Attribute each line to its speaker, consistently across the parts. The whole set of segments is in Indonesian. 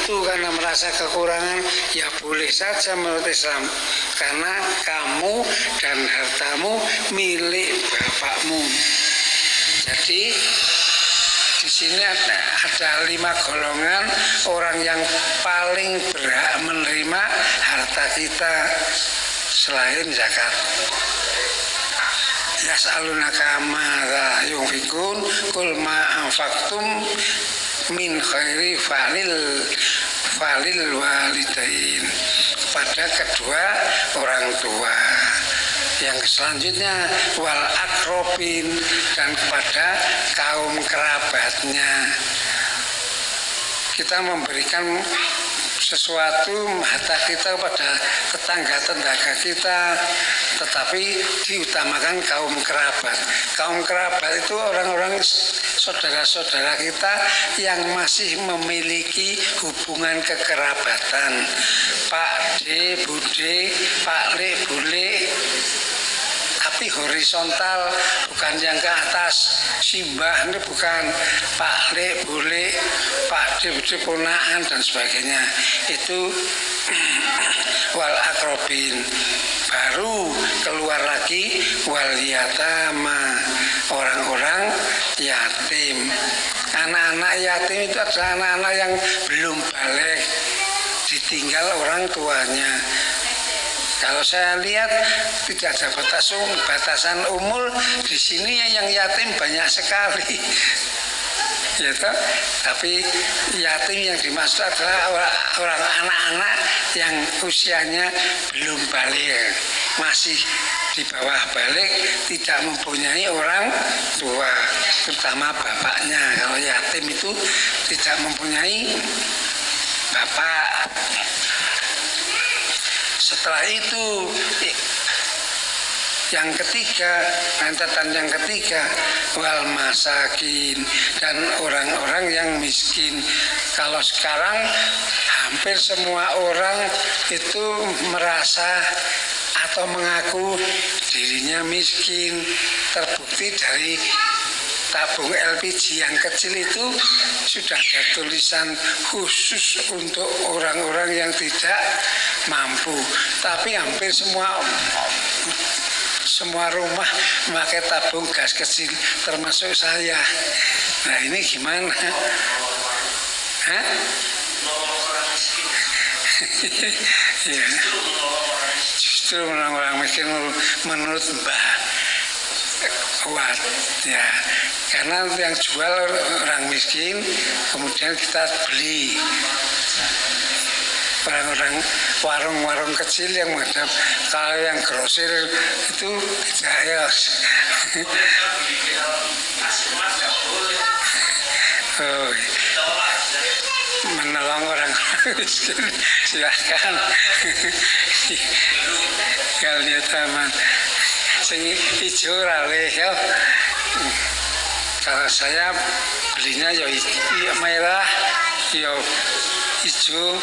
Speaker 1: itu karena merasa kekurangan, ya boleh saja menurut Islam, karena kamu dan hartamu milik bapakmu. Jadi di sini ada 5 golongan orang yang paling berhak menerima harta kita selain zakat. Yas'alunaka madza yunfikun qul ma anfaqtum min khairi falil walidain, kepada kedua orang tua. Yang selanjutnya wal akrobin, dan kepada kaum kerabatnya. Kita memberikan sesuatu harta kita kepada tetangga-tetangga kita, tetapi diutamakan kaum kerabat. Kaum kerabat itu orang-orang saudara-saudara kita yang masih memiliki hubungan kekerabatan. Pak D, Bude, Pak Le, Bule, tapi horizontal, bukan yang ke atas. Simbah ini bukan, Pak Le, Bule, Pak D, Bude, ponaan dan sebagainya. Itu wal akrobin. Baru keluar lagi wal yatama, orang-orang yatim. Anak-anak yatim itu adalah anak-anak yang belum balik, ditinggal orang tuanya. Kalau saya lihat tidak ada batasan umur di sini, yang yatim banyak sekali. Ya, tapi yatim yang dimaksud adalah orang anak-anak yang usianya belum balik, masih di bawah balik, tidak mempunyai orang tua, terutama bapaknya. Kalau yatim itu tidak mempunyai bapak. Setelah itu yang ketiga, rentetan yang ketiga, wal masakin, dan orang-orang yang miskin. Kalau sekarang hampir semua orang itu merasa atau mengaku dirinya miskin. Terbukti dari tabung LPG yang kecil itu sudah ada tulisan khusus untuk orang-orang yang tidak mampu. Tapi hampir semua rumah memakai tabung gas kecil, termasuk saya. Nah, ini gimana? Hah? Ya. Justru orang miskin menurut Mbah kuat, ya, karena yang jual orang miskin, kemudian kita beli. Orang-orang warung-warung kecil yang menghadap, kalau yang grosir itu tidak, ya. Oh, menolong orang miskin silahkan. Kalian teman sing hijau rale ya. Kalau saya belinya ya merah, ya hijau.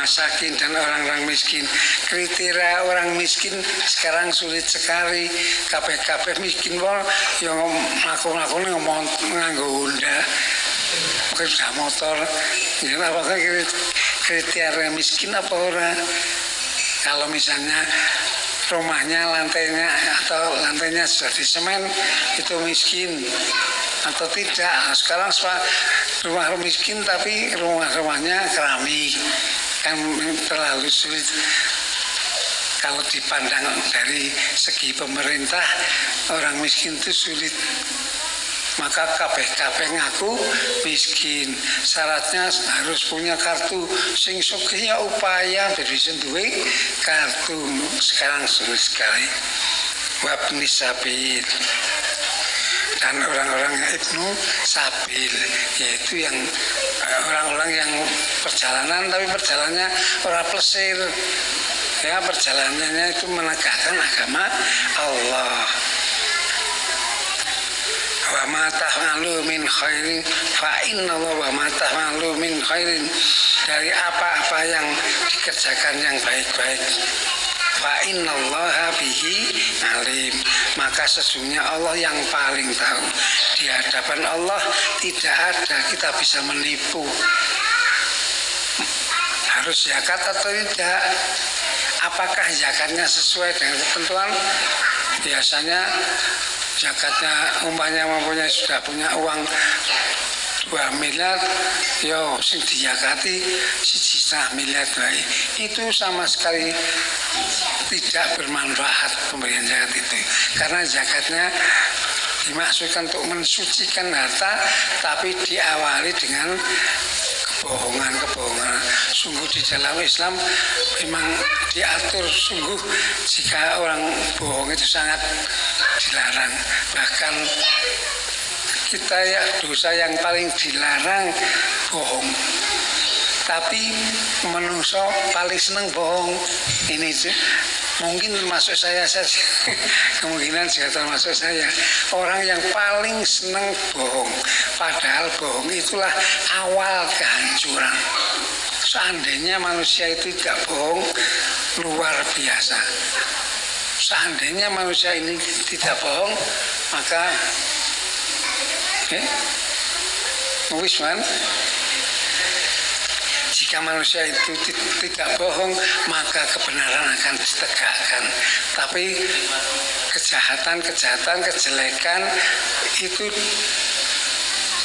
Speaker 1: Masakin dan orang-orang miskin. Kriteria orang miskin sekarang sulit sekali. Kabeh miskin wong yang mlaku-mlaku nganggo Honda, kerja motor. Ya, apakah kriteria miskin apa orang? Kalau misalnya rumahnya lantainya sudah di semen, itu miskin atau tidak. Sekarang rumah miskin tapi rumahnya keramik, kan terlalu sulit. Kalau dipandang dari segi pemerintah, orang miskin itu sulit. Maka kabeh ngaku miskin. Syaratnya harus punya kartu. Sing sugih ya upaya bisa duwe kartu. Sekarang sulit sekali. Wabni sabil, dan orang-orang ibnu sabil, yaitu yang orang-orang yang perjalanan, tapi perjalanannya orang plesir. Ya, perjalanannya itu menegakkan agama Allah. Wa ma ta'malu min khairin fa innallaha wa ma ta'malu min khairin, dari apa-apa yang dikerjakan yang baik-baik, fa innallaha bihi alim. Maka sesungguhnya Allah yang paling tahu. Di hadapan Allah tidak ada kita bisa menipu harus zakat atau tidak. Apakah zakatnya sesuai dengan ketentuan? Biasanya zakatnya umpamanya mempunyai sudah punya uang 2 miliar, yo sing dizakati 1,5 miliar baik. Itu sama sekali tidak bermanfaat pemberian zakat itu, karena zakatnya dimaksudkan untuk mensucikan harta, tapi diawali dengan kebohongan. Sungguh di dalam Islam memang diatur sungguh jika orang bohong itu sangat dilarang. Bahkan kita ya dosa yang paling dilarang bohong. Tapi manusia paling senang bohong. Ini mungkin termasuk saya saja. Kemungkinan juga termasuk saya. Orang yang paling senang bohong. Padahal bohong itulah awal kehancuran. Seandainya manusia itu tidak bohong, luar biasa. Seandainya manusia ini tidak bohong, maka wisman, jika manusia itu tidak bohong, maka kebenaran akan ditegakkan. Tapi kejahatan, kejelekan itu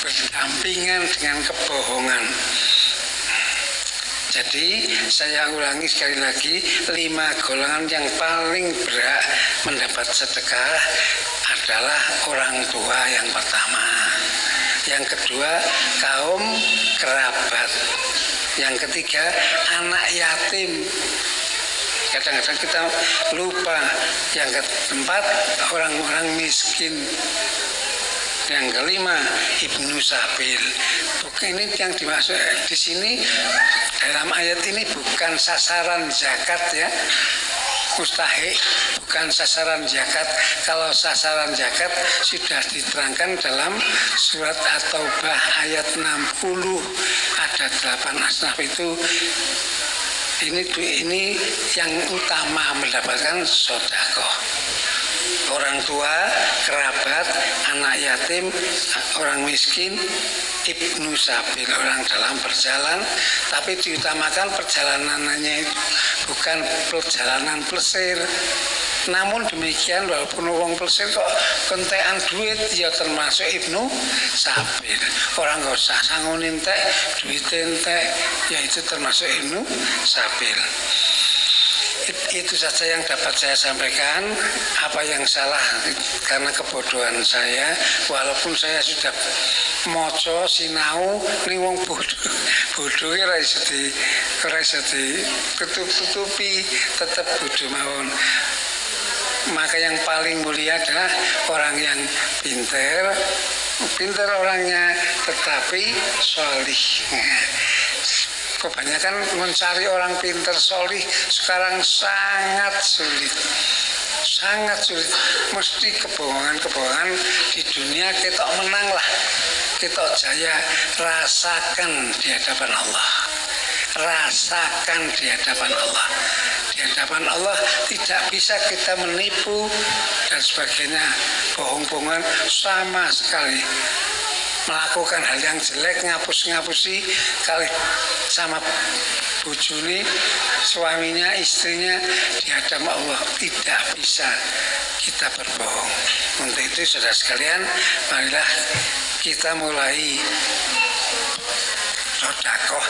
Speaker 1: berdampingan dengan kebohongan. Jadi saya ulangi sekali lagi, 5 golongan yang paling berhak mendapat sedekah adalah orang tua yang pertama. Yang kedua, kaum kerabat. Yang ketiga, anak yatim. Kadang-kadang kita lupa. Yang keempat, orang-orang miskin. Yang kelima, ibnu sabil. Ini yang dimaksud di sini dalam ayat ini bukan sasaran zakat ya. Mustahik bukan sasaran zakat. Kalau sasaran zakat sudah diterangkan dalam surat At-Taubah ayat 60, ada 8 asnaf itu. Ini yang utama mendapatkan sedekah. Orang tua, kerabat, anak yatim, orang miskin, ibnu sabil, orang dalam perjalanan. Tapi diutamakan perjalanannya itu bukan perjalanan plesir. Namun demikian walaupun wong plesir kok kentekan duit, ya termasuk ibnu sabil. Orang gak usah sanggup entek, duit entek, ya itu termasuk ibnu sabil. Itu saja yang dapat saya sampaikan. Apa yang salah karena kebodohan saya, walaupun saya sudah moco sinau ning wong bodoh ora iso tutupi, tetap bodoh mawon. Maka yang paling mulia adalah orang yang pinter orangnya tetapi sholih. Kebanyakan mencari orang pinter solih sekarang sangat sulit. Mesti kebohongan di dunia kita menang lah, kita jaya. Rasakan di hadapan Allah, di hadapan Allah tidak bisa kita menipu dan sebagainya. Bohong-bohongan sama sekali. Melakukan hal yang jelek, ngapusi kali sama bujuni, suaminya, istrinya, di hadapan Allah tidak bisa kita berbohong. Untuk itu saudara sekalian, marilah kita mulai sedekah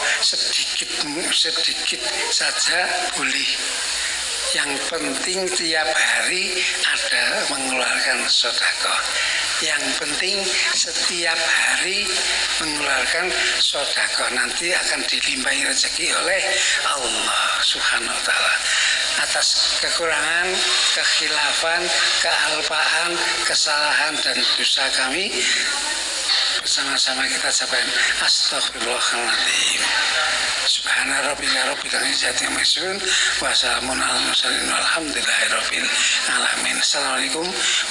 Speaker 1: sedikit saja boleh. Yang penting tiap hari ada mengeluarkan sedekah. Yang penting setiap hari mengeluarkan sedekah, nanti akan dilimpahi rezeki oleh Allah Subhanahu wa taala. Atas kekurangan, kekhilafan, kealpaan, kesalahan dan dosa kami, bersama-sama kita sampaikan astagfirullahaladzim. Subhana rabbika rabbil izzati amma yasifun wa salamun alal mursalin walhamdulillahi rabbil alamin. Assalamualaikum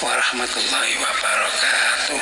Speaker 1: warahmatullahi wabarakatuh.